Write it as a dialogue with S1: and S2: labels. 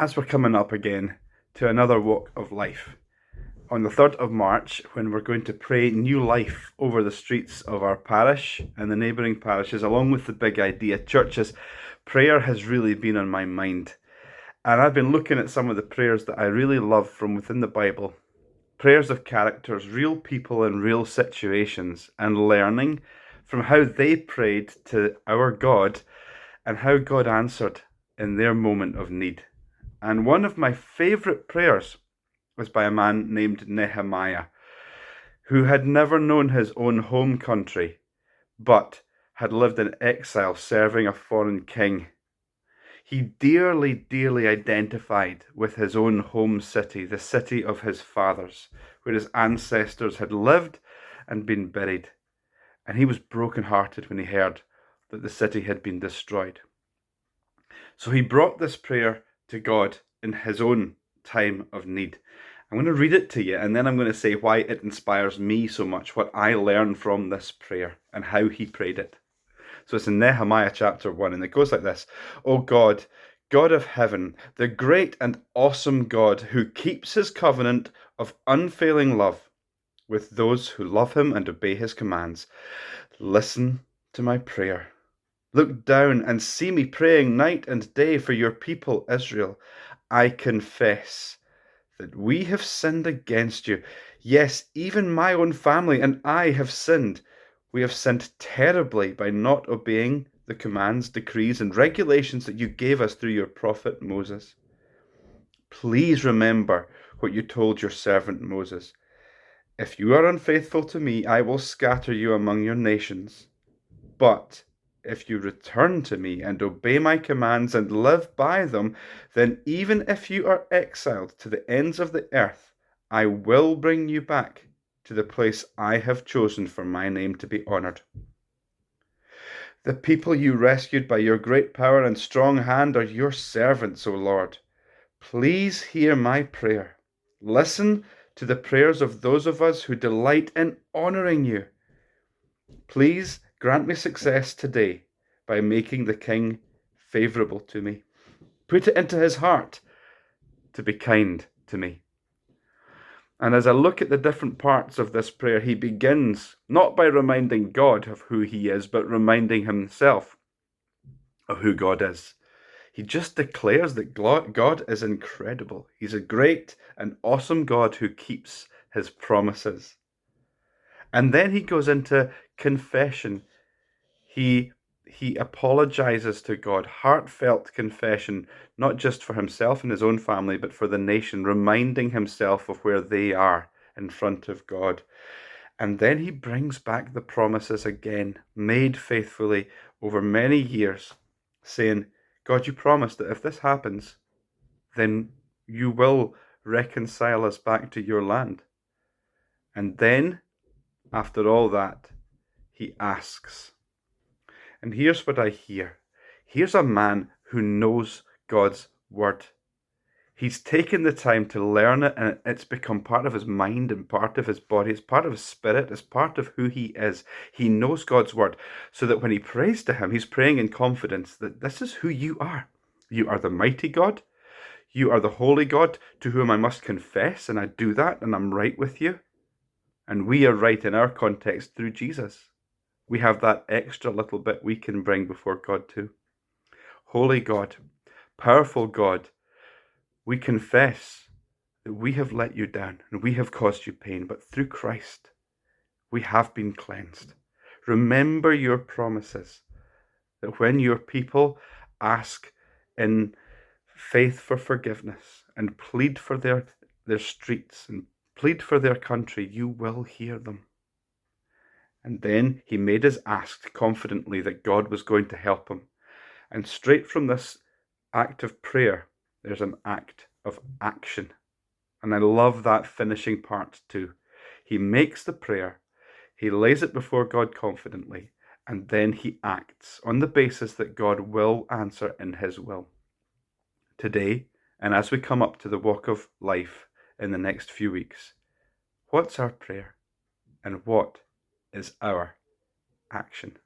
S1: as we're coming up again to another walk of life, on the 3rd of March, when we're going to pray new life over the streets of our parish and the neighbouring parishes, along with the big idea churches, prayer has really been on my mind. And I've been looking at some of the prayers that I really love from within the Bible. Prayers of characters, real people in real situations, and learning from how they prayed to our God and how God answered in their moment of need. And one of my favourite prayers was by a man named Nehemiah, who had never known his own home country, but had lived in exile serving a foreign king. He dearly, dearly identified with his own home city, the city of his fathers, where his ancestors had lived and been buried. And he was broken-hearted when he heard that the city had been destroyed. So he brought this prayer to God in his own time of need. I'm going to read it to you, and then I'm going to say why it inspires me so much, what I learn from this prayer, and how he prayed it. So it's in Nehemiah chapter 1, and it goes like this. O God, God of heaven, the great and awesome God who keeps his covenant of unfailing love with those who love him and obey his commands, listen to my prayer. Look down and see me praying night and day for your people Israel. I confess that we have sinned against you. Yes, even my own family and I have sinned. We have sinned terribly by not obeying the commands, decrees, and regulations that you gave us through your prophet Moses. Please remember what you told your servant Moses. If you are unfaithful to me, I will scatter you among your nations. But if you return to me and obey my commands and live by them, then even if you are exiled to the ends of the earth, I will bring you back to the place I have chosen for my name to be honored. The people you rescued by your great power and strong hand are your servants, O Lord. Please hear my prayer. Listen to the prayers of those of us who delight in honoring you. Please grant me success today by making the king favorable to me. Put it into his heart to be kind to me. And as I look at the different parts of this prayer, he begins not by reminding God of who he is, but reminding himself of who God is. He just declares that God is incredible. He's a great and awesome God who keeps his promises. And then he goes into confession. He apologizes to God, heartfelt confession, not just for himself and his own family, but for the nation, reminding himself of where they are in front of God. And then he brings back the promises again, made faithfully over many years, saying, God, you promised that if this happens, then you will reconcile us back to your land. And then, after all that, he asks. And here's what I hear. Here's a man who knows God's word. He's taken the time to learn it, and it's become part of his mind and part of his body. It's part of his spirit. It's part of who he is. He knows God's word, so that when he prays to him, he's praying in confidence that this is who you are. You are the mighty God. You are the holy God to whom I must confess, and I do that, and I'm right with you. And we are right in our context through Jesus. We have that extra little bit we can bring before God too. Holy God, powerful God, we confess that we have let you down and we have caused you pain, but through Christ, we have been cleansed. Remember your promises, that when your people ask in faith for forgiveness and plead for their streets and plead for their country, you will hear them. And then he made his ask confidently that God was going to help him. And straight from this act of prayer, there's an act of action. And I love that finishing part too. He makes the prayer, he lays it before God confidently, and then he acts on the basis that God will answer in his will. Today, and as we come up to the walk of life in the next few weeks, what's our prayer? And what is our action?